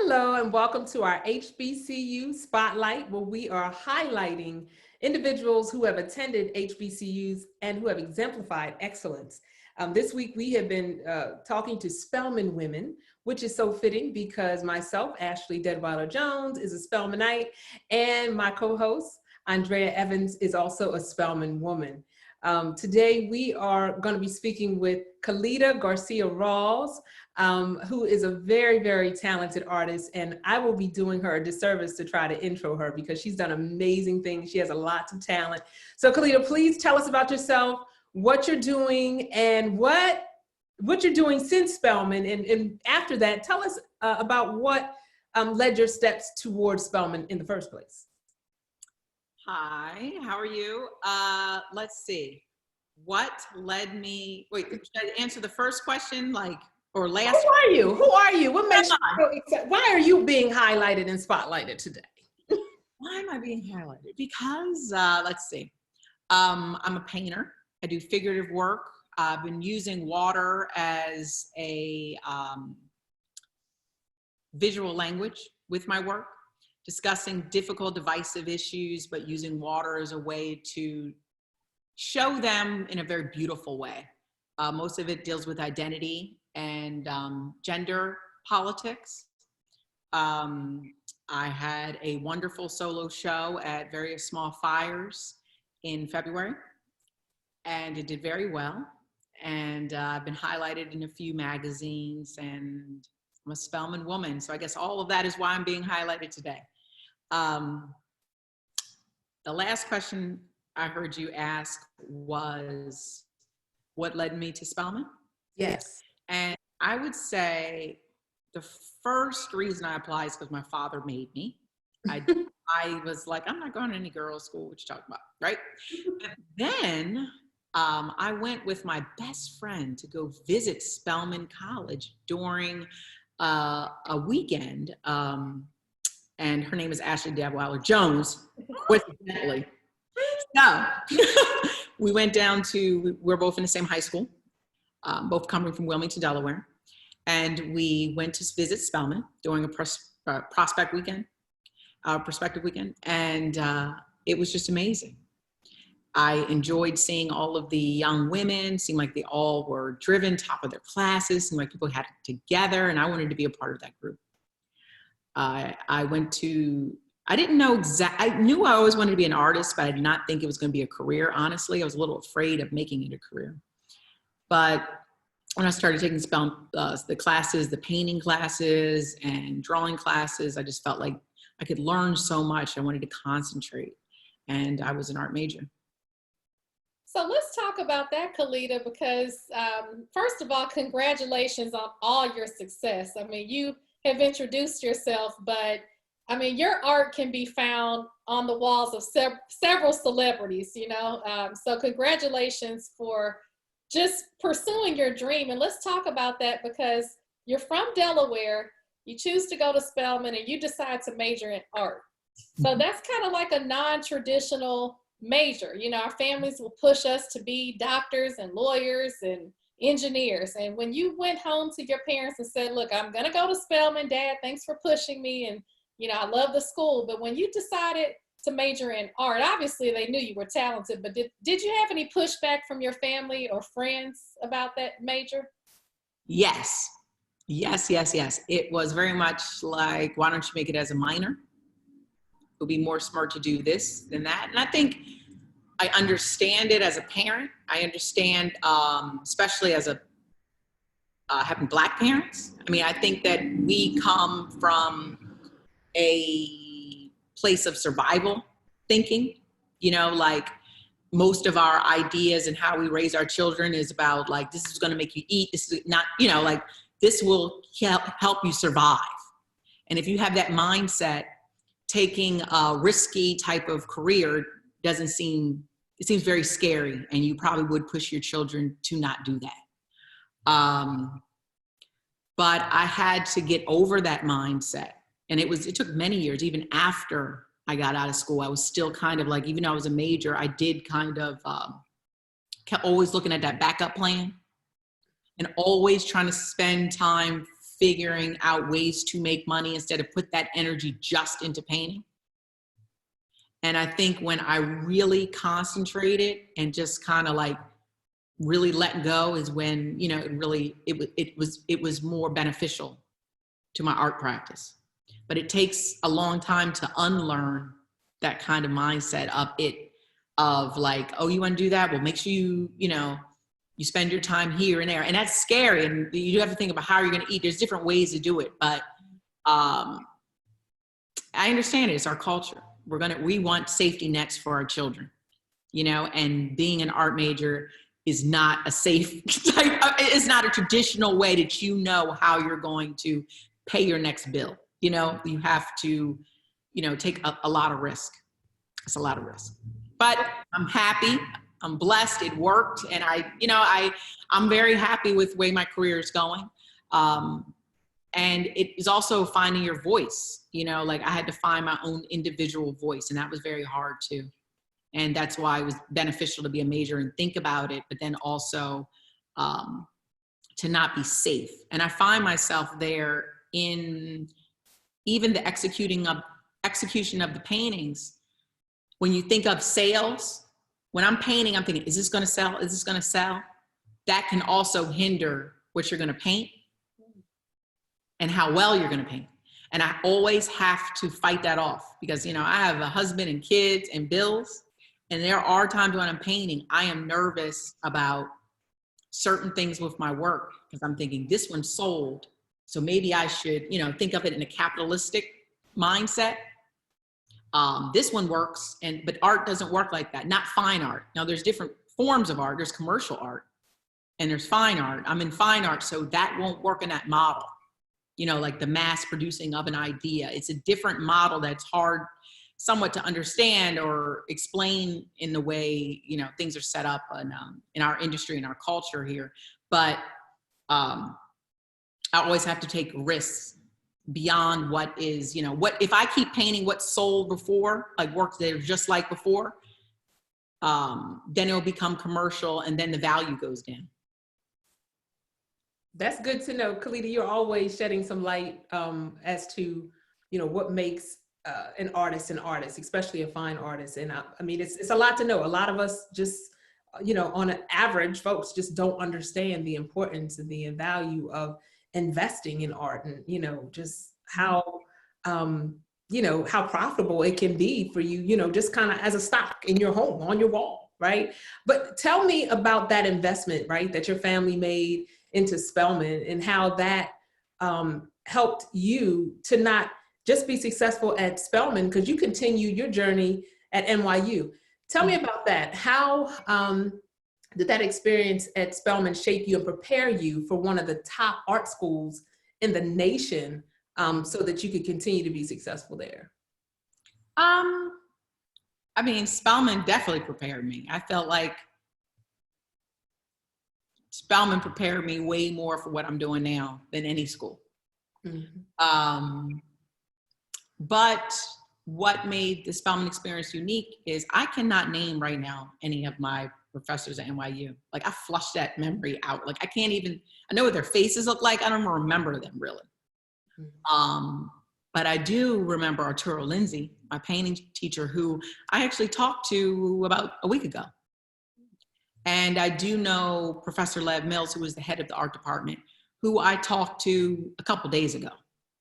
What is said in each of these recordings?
Hello and welcome to our HBCU Spotlight, where we are highlighting individuals who have attended HBCUs and who have exemplified excellence. This week we have been talking to Spelman women, which is so fitting because myself, Ashley Deadwyler-Jones, is a Spelmanite, and my co-host, Andrea Evans, is also a Spelman woman. Today we are going to be speaking with Calida Garcia Rawles, who is a very, very talented artist, and I will be doing her a disservice to try to intro her because she's done amazing things. She has a lot of talent. So Calida, please tell us about yourself, what you're doing, and what you're doing since Spelman, and after that, tell us about what led your steps towards Spelman in the first place. Hi, how are you? Let's see. What led me, wait, should I answer the first question, or last? Who are you? Who are you? What makes you so excited? Why are you being highlighted and spotlighted today? Why am I being highlighted? Because, let's see. I'm a painter. I do figurative work. I've been using water as a visual language with my work, discussing difficult, divisive issues, but using water as a way to show them in a very beautiful way. Most of it deals with identity and gender politics. I had a wonderful solo show at various small fires in February, and it did very well. And I've been highlighted in a few magazines, and I'm a Spelman woman. So I guess all of that is why I'm being highlighted today. The last question I heard you ask was, what led me to Spelman? Yes. And I would say the first reason I applied is because my father made me. I was like, I'm not going to any girls' school, what you talking about, right? But then I went with my best friend to go visit Spelman College during a weekend. And her name is Ashley Deadwyler-Jones, coincidentally. So we went down we're both in the same high school, both coming from Wilmington, Delaware. And we went to visit Spelman during a perspective weekend. And it was just amazing. I enjoyed seeing all of the young women, seemed like they all were driven, top of their classes, seemed like people had it together, and I wanted to be a part of that group. I didn't know I knew I always wanted to be an artist, but I did not think it was going to be a career, honestly. I was a little afraid of making it a career. But when I started taking the classes, the painting classes and drawing classes, I just felt like I could learn so much. I wanted to concentrate, and I was an art major. So let's talk about that, Calida, because first of all, congratulations on all your success. I mean, you have introduced yourself, but I mean, your art can be found on the walls of several celebrities, you know? So congratulations for just pursuing your dream. And let's talk about that because you're from Delaware, you choose to go to Spelman, and you decide to major in art. So that's kind of like a non-traditional major. You know, our families will push us to be doctors and lawyers and engineers. And when you went home to your parents and said, look, I'm going to go to Spelman, Dad, thanks for pushing me. And, you know, I love the school. But when you decided to major in art, obviously they knew you were talented, but did you have any pushback from your family or friends about that major? Yes. It was very much like, why don't you make it as a minor? It would be more smart to do this than that. And I think I understand it as a parent. I understand, especially as having Black parents. I mean, I think that we come from a place of survival thinking, you know, like most of our ideas and how we raise our children is about like, this is going to make you eat. This is not, you know, like this will help you survive. And if you have that mindset, taking a risky type of career it seems very scary, and you probably would push your children to not do that. But I had to get over that mindset. And it took many years, even after I got out of school, I was still kind of like, even though I was a major, I did kind of, kept always looking at that backup plan and always trying to spend time figuring out ways to make money instead of put that energy just into painting. And I think when I really concentrated and just kind of like really let go is when, you know, it was more beneficial to my art practice. But it takes a long time to unlearn that kind of mindset of like, oh, you want to do that? Well, make sure you spend your time here and there. And that's scary. And you do have to think about how you're going to eat. There's different ways to do it. But I understand it. It's our culture. We want safety nets for our children, you know, and being an art major is not a safe type. It's not a traditional way that you know how you're going to pay your next bill. You know, you have to, you know, take a lot of risk. It's a lot of risk. But I'm happy. I'm blessed. It worked. And I'm very happy with the way my career is going. And it is also finding your voice, you know, like I had to find my own individual voice, and that was very hard too. And that's why it was beneficial to be a major and think about it, but then also to not be safe. And I find myself there in even the execution of the paintings. When you think of sales, when I'm painting, I'm thinking, is this going to sell? Is this going to sell? That can also hinder what you're going to paint and how well you're going to paint. And I always have to fight that off because, you know, I have a husband and kids and bills. And there are times when I'm painting, I am nervous about certain things with my work because I'm thinking this one sold. So maybe I should, you know, think of it in a capitalistic mindset. This one works, but art doesn't work like that. Not fine art. Now there's different forms of art. There's commercial art and there's fine art. I'm in fine art, so that won't work in that model. You know, like the mass producing of an idea. It's a different model that's hard somewhat to understand or explain in the way, you know, things are set up in our industry and our culture here. But I always have to take risks beyond what is, you know, what if I keep painting what sold before, like works that are just like before, then it'll become commercial and then the value goes down. That's good to know. Calida, you're always shedding some light as to, you know, what makes an artist, especially a fine artist. And I mean, it's a lot to know. A lot of us just, you know, on an average, folks just don't understand the importance and the value of investing in art and, you know, just how, you know, how profitable it can be for you, you know, just kind of as a stock in your home, on your wall, right? But tell me about that investment, right, that your family made into Spelman and how that helped you to not just be successful at Spelman, because you continued your journey at NYU. Tell me about that. How did that experience at Spelman shape you and prepare you for one of the top art schools in the nation so that you could continue to be successful there? I mean, Spelman definitely prepared me. I felt like Spelman prepared me way more for what I'm doing now than any school. Mm-hmm. But what made the Spelman experience unique is I cannot name right now any of my professors at NYU. Like I flushed that memory out. Like I know what their faces look like. I don't even remember them really. Mm-hmm. But I do remember Arturo Lindsay, my painting teacher, who I actually talked to about a week ago. And I do know Professor Lev Mills, who was the head of the art department, who I talked to a couple days ago.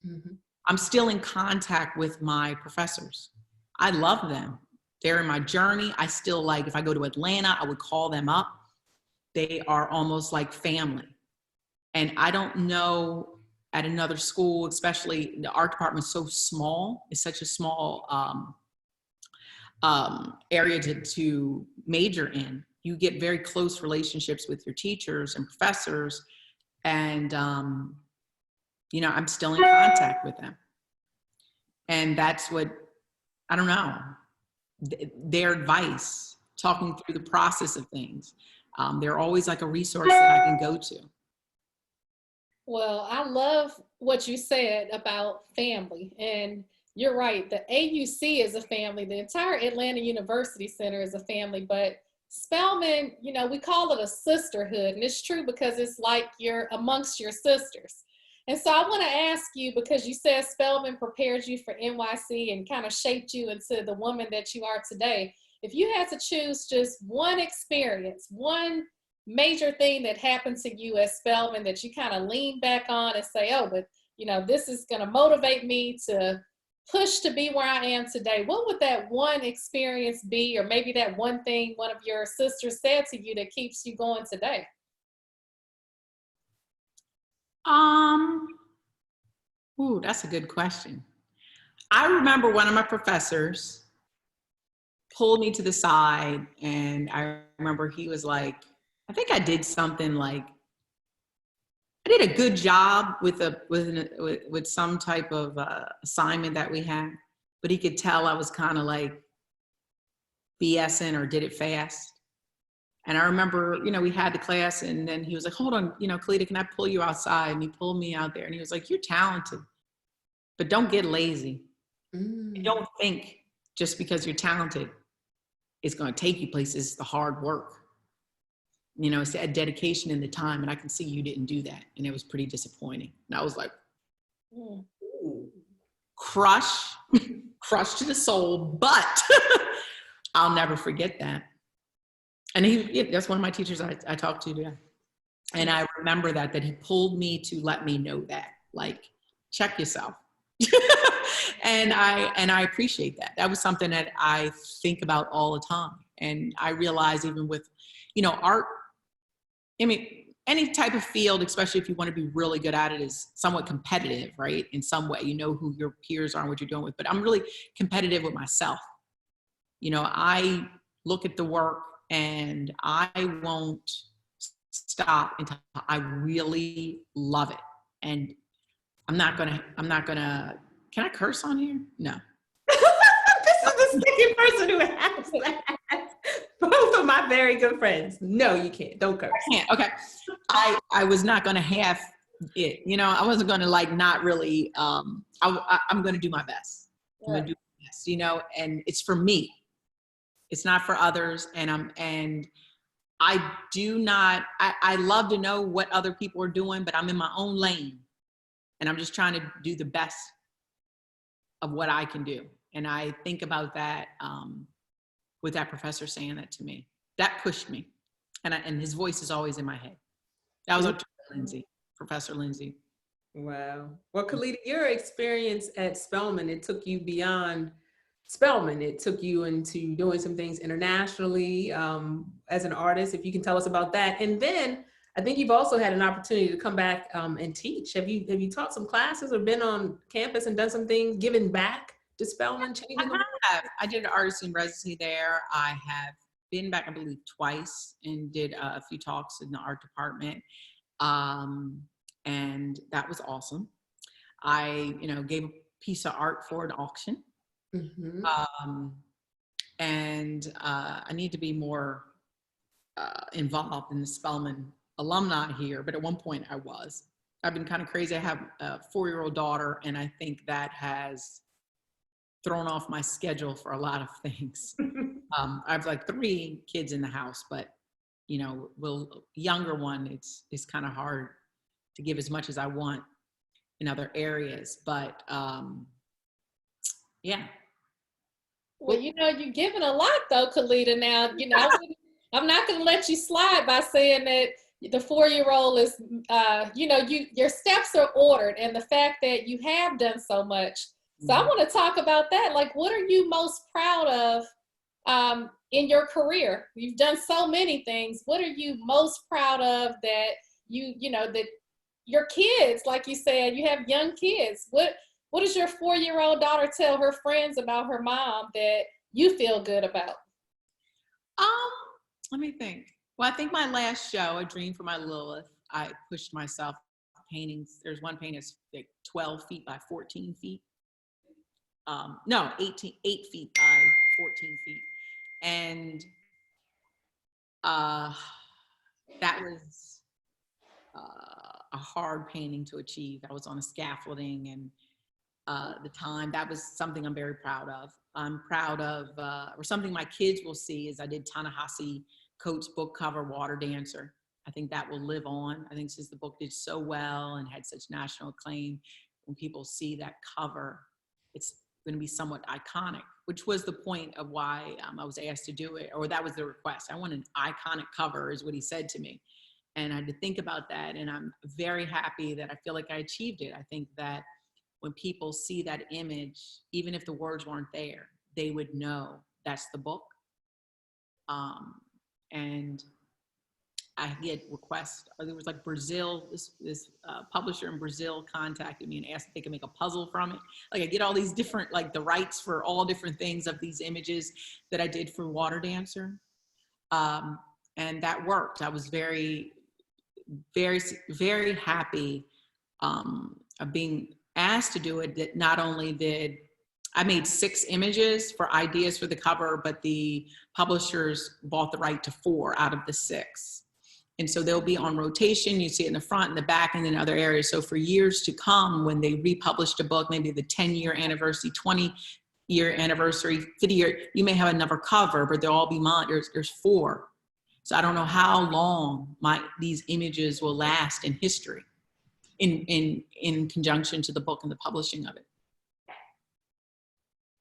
Mm-hmm. I'm still in contact with my professors. I love them. They're in my journey. I still, like, if I go to Atlanta, I would call them up. They are almost like family. And I don't know at another school, especially the art department is so small. It's such a small area to major in. You get very close relationships with your teachers and professors. And, you know, I'm still in contact with them. And that's what, I don't know, their advice, talking through the process of things. They're always like a resource that I can go to. Well, I love what you said about family. And you're right, the AUC is a family. The entire Atlanta University Center is a family. But Spelman, you know, we call it a sisterhood. And it's true because it's like you're amongst your sisters. And so I want to ask you, because you said Spelman prepared you for NYC and kind of shaped you into the woman that you are today. If you had to choose just one experience, one major thing that happened to you at Spelman that you kind of lean back on and say, oh, but you know, this is going to motivate me to push to be where I am today, what would that one experience be? Or maybe that one thing one of your sisters said to you that keeps you going today? Ooh, that's a good question. I remember one of my professors pulled me to the side, and I remember he was like, I think I did something like, I did a good job with some type of assignment that we had, but he could tell I was kind of like BSing or did it fast. And I remember, you know, we had the class, and then he was like, hold on, you know, Calida, can I pull you outside? And he pulled me out there, and he was like, you're talented, but don't get lazy. Don't think just because you're talented, it's going to take you places. The hard work, you know, it's that dedication and the time. And I can see you didn't do that. And it was pretty disappointing. And I was like, crushed to the soul, but I'll never forget that. And that's one of my teachers I talked to today. And I remember that he pulled me to let me know that, like, check yourself. And I appreciate that. That was something that I think about all the time. And I realize even with, you know, art, I mean, any type of field, especially if you want to be really good at it, is somewhat competitive, right? In some way, you know who your peers are and what you're doing with, but I'm really competitive with myself. You know, I look at the work and I won't stop until I really love it. And I'm not gonna, can I curse on here? No. This is the second person who has that. Both of my very good friends. No, you can't. Don't curse. I can't. Okay. I was not gonna have it. You know, I wasn't gonna like not really. I'm gonna do my best. I'm gonna do my best. You know, and it's for me. It's not for others. And I do not. I love to know what other people are doing, but I'm in my own lane, and I'm just trying to do the best of what I can do. And I think about that with that professor saying that to me. That pushed me. And his voice is always in my head. That was Professor Lindsay. Wow. Well, Calida, your experience at Spelman, it took you beyond Spelman. It took you into doing some things internationally as an artist, if you can tell us about that. And then I think you've also had an opportunity to come back and teach. Have you taught some classes or been on campus and done some things, giving back to Spelman? I did an artist in residency there. I have been back, I believe, twice and did a few talks in the art department. And that was awesome. I, you know, gave a piece of art for an auction. Mm-hmm. I need to be more involved in the Spelman alumni here, but at one point I was. I've been kind of crazy. I have a 4-year-old daughter, and I think that has thrown off my schedule for a lot of things. I have like 3 kids in the house, but you know, younger one, it's kind of hard to give as much as I want in other areas, but yeah. Well, you know, you're giving a lot though, Calida. Now, you know, I'm not going to let you slide by saying that the 4-year-old is, you know, your steps are ordered, and the fact that you have done so much. So I want to talk about that. Like, what are you most proud of in your career? You've done so many things. What are you most proud of that you know, that your kids, like you said, you have young kids. What does your 4-year-old daughter tell her friends about her mom that you feel good about? Let me think. Well, I think my last show, A Dream for My Lilith, I pushed myself paintings. There's one painting that's like 12 feet by 14 feet. No, 8 feet by 14 feet. And that was a hard painting to achieve. I was on a scaffolding, and the time, that was something I'm very proud of. I'm proud of, or something my kids will see, is I did Ta-Nehisi Coates' book cover, Water Dancer. I think that will live on. I think since the book did so well and had such national acclaim, when people see that cover, it's going to be somewhat iconic, which was the point of why I was asked to do it, or that was the request. I want an iconic cover, is what he said to me. And I had to think about that. And I'm very happy that I feel like I achieved it. I think that when people see that image, even if the words weren't there, they would know that's the book. And I get requests. There was like Brazil, this publisher in Brazil contacted me and asked if they could make a puzzle from it. Like I get all these different, like the rights for all different things of these images that I did for Water Dancer. And that worked. I was very, very, very happy of being asked to do it. That not only did I made 6 images for ideas for the cover, but the publishers bought the right to 4 out of the 6. And so they'll be on rotation. You see it in the front and the back and in other areas. So for years to come, when they republished a book, maybe the 10-year anniversary, 20-year anniversary, 50-year, you may have another cover, but they'll all be mine. There's 4. So I don't know how long these images will last in history in conjunction to the book and the publishing of it.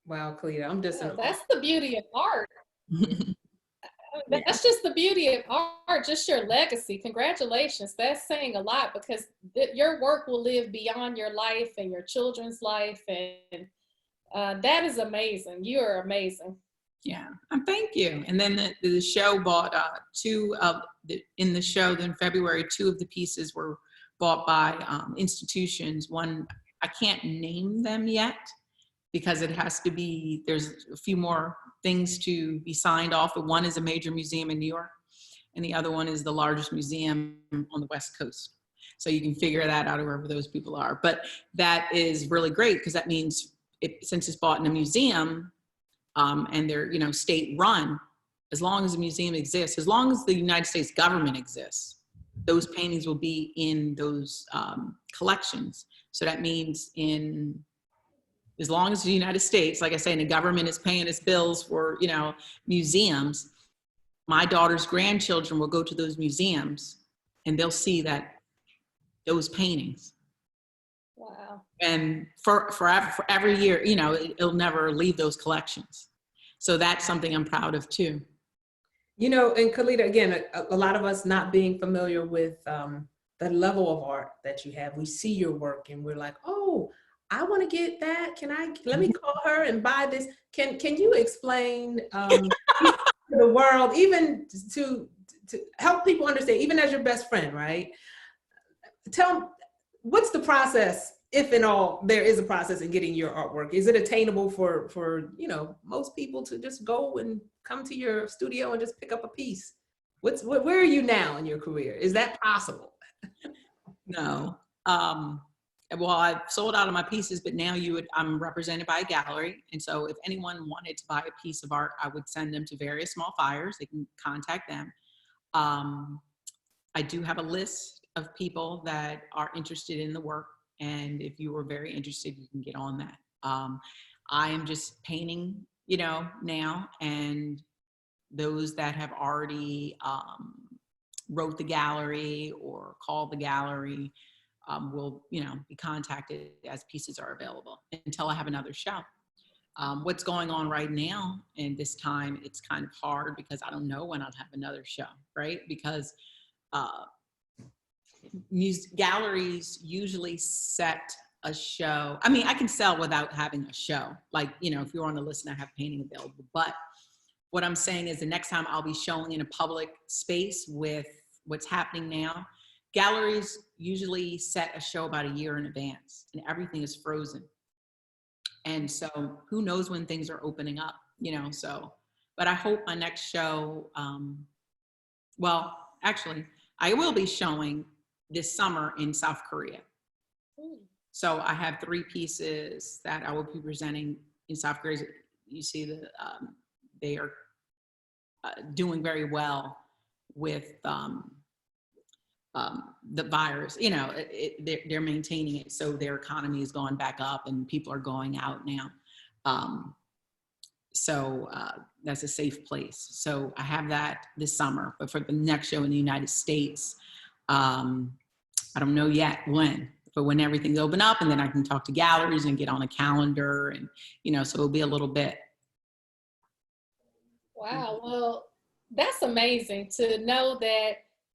Wow, Calida, I'm just. That's the beauty of art. That's just the beauty of art, just your legacy. Congratulations. That's saying a lot, because your work will live beyond your life and your children's life. And that is amazing. You are amazing. Yeah, thank you. And then the show bought in the show, then February, 2 of the pieces were bought by institutions. One, I can't name them yet, because it has to be, there's a few more things to be signed off. But one is a major museum in New York, and the other one is the largest museum on the West Coast. So you can figure that out, wherever those people are. But that is really great, because that means since it's bought in a museum, and they're, state run, as long as the museum exists, as long as the United States government exists, those paintings will be in those collections. So that means as long as the United States, like I say, and the government is paying its bills for, museums, my daughter's grandchildren will go to those museums and they'll see those paintings. Wow. And for every year, it'll never leave those collections. So that's something I'm proud of too. And Calida, again, a lot of us not being familiar with the level of art that you have, we see your work and we're like, oh, I want to get that. Let me call her and buy this. Can you explain to the world, even to help people understand, even as your best friend, right? Tell them, what's the process, if in all there is a process in getting your artwork? Is it attainable for most people to just go and come to your studio and just pick up a piece? Where are you now in your career? Is that possible? No. Well, I've sold out of my pieces, but now I'm represented by a gallery. And so if anyone wanted to buy a piece of art, I would send them to various small fires. They can contact them. I do have a list of people that are interested in the work. And if you were very interested, you can get on that. I am just painting, now, and those that have already wrote the gallery or called the gallery will, be contacted as pieces are available until I have another show. What's going on right now, and this time it's kind of hard because I don't know when I'll have another show, right? Because galleries usually set a show. I mean, I can sell without having a show. Like, if you're on the list and I have painting available. But what I'm saying is the next time I'll be showing in a public space with what's happening now, galleries usually set a show about a year in advance and everything is frozen. And so who knows when things are opening up, but I hope my next show, well, actually, I will be showing this summer in South Korea. So I have 3 pieces that I will be presenting in South Korea. You see they are doing very well with the virus. They're maintaining it, so their economy has gone back up and people are going out now. So that's a safe place. So I have that this summer, but for the next show in the United States, I don't know yet when, but when everything's open up, and then I can talk to galleries and get on a calendar, and, you know, so it'll be a little bit. Wow, well, that's amazing to know that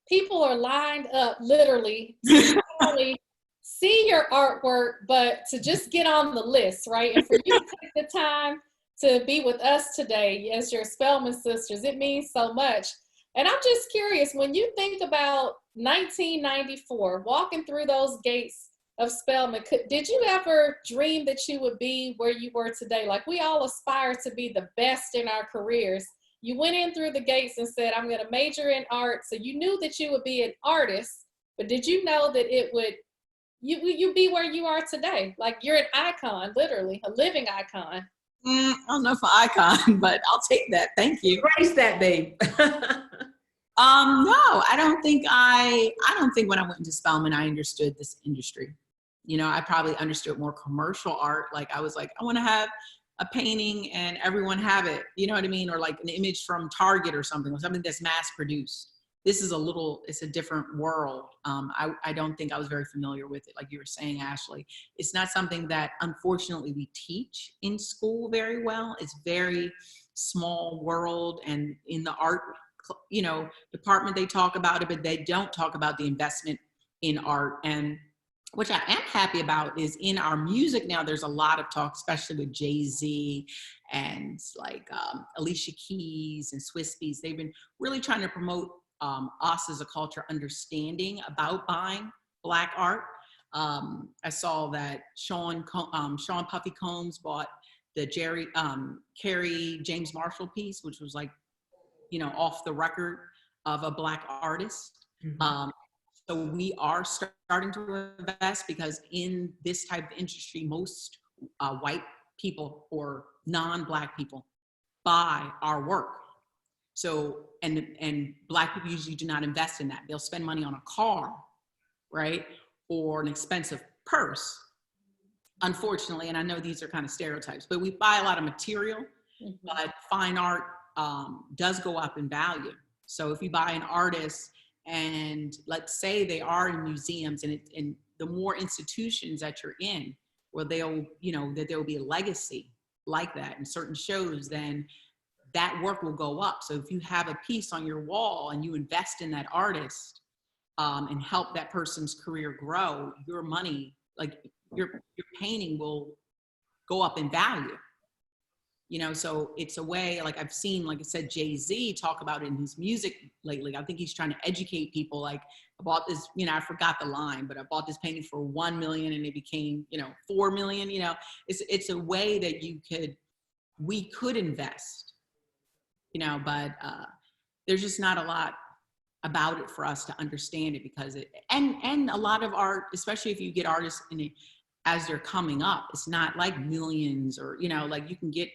people are lined up literally to not only see your artwork, but to just get on the list, right? And for you to take the time to be with us today as your Spelman sisters, it means so much. And I'm just curious, when you think about 1994, walking through those gates of Spelman, did you ever dream that you would be where you were today? Like, we all aspire to be the best in our careers. You went in through the gates and said, I'm going to major in art. So you knew that you would be an artist, but did you know that it would, you be where you are today? Like, you're an icon, literally, a living icon. I don't know if an icon, but I'll take that. Thank you. Embrace that, babe. No, I don't think when I went into Spelman, I understood this industry. You know, I probably understood more commercial art. Like, I was like, I want to have a painting and everyone have it. You know what I mean? Or like an image from Target or something that's mass produced. This is it's a different world. I don't think I was very familiar with it. Like you were saying, Ashley, it's not something that unfortunately we teach in school very well. It's very small world, and in the art, you know, department, they talk about it, but they don't talk about the investment in art. And which I am happy about is in our music now, there's a lot of talk, especially with Jay-Z and like Alicia Keys and Swiss Beats. They've been really trying to promote us as a culture understanding about buying Black art. I saw that Sean Puffy Combs bought the Carrie James Marshall piece, which was like, you know, off the record of a Black artist. Mm-hmm. So we are starting to invest, because in this type of industry, most white people or non-Black people buy our work. So, and Black people usually do not invest in that. They'll spend money on a car, right? Or an expensive purse, unfortunately. And I know these are kind of stereotypes, but we buy a lot of material, mm-hmm. but fine art does go up in value. So if you buy an artist, and let's say they are in museums, and the more institutions that you're in, where they'll, you know, that there will be a legacy like that in certain shows, then that work will go up. So if you have a piece on your wall and you invest in that artist and help that person's career grow, your money, like your painting, will go up in value. You know, so it's a way, like I've seen, like I said, Jay-Z talk about it in his music lately. I think he's trying to educate people. Like, I bought this, you know, I forgot the line, but I bought this painting for 1 million and it became, you know, 4 million. You know, it's a way that we could invest, you know, but there's just not a lot about it for us to understand it, because and a lot of art, especially if you get artists in it as they're coming up, it's not like millions, or, you know, like you can get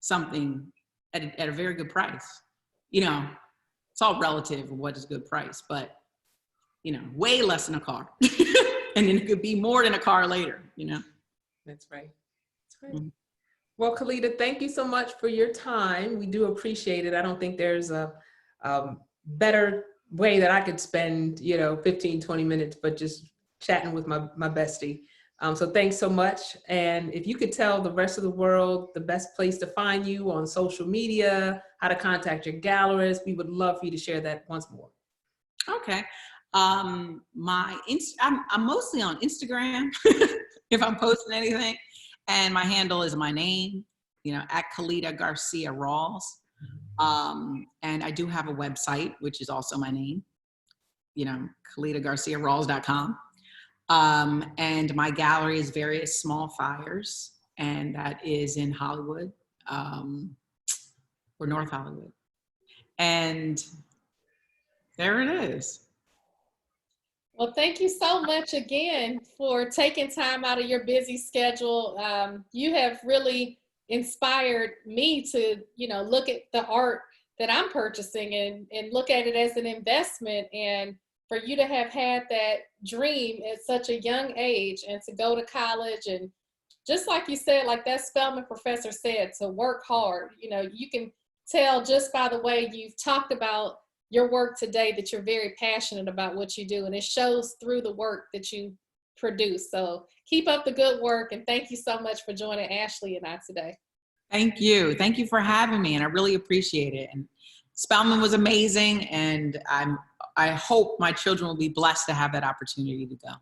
something at a very good price. You know, it's all relative of what is good price, but, you know, way less than a car. And then it could be more than a car later, you know? That's right. That's right. Mm-hmm. Well, Calida, thank you so much for your time. We do appreciate it. I don't think there's a better way that I could spend, you know, 15, 20 minutes, but just chatting with my bestie. So thanks so much. And if you could tell the rest of the world the best place to find you on social media, how to contact your gallerist, we would love for you to share that once more. Okay. I'm mostly on Instagram if I'm posting anything. And my handle is my name, you know, at Calida Garcia Rawles. And I do have a website, which is also my name, you know, CalidaGarciaRawles.com. And my gallery is Various Small Fires, and that is in Hollywood, or North Hollywood. And there it is. Well, thank you so much again for taking time out of your busy schedule. You have really inspired me to, you know, look at the art that I'm purchasing and look at it as an investment. And for you to have had that dream at such a young age and to go to college and just like you said, like that Spelman professor said, to work hard. You know, you can tell just by the way you've talked about your work today that you're very passionate about what you do, and it shows through the work that you produce. So keep up the good work, and thank you so much for joining Ashley and I today. Thank you. Thank you for having me, and I really appreciate it. And Spelman was amazing, and I hope my children will be blessed to have that opportunity to go.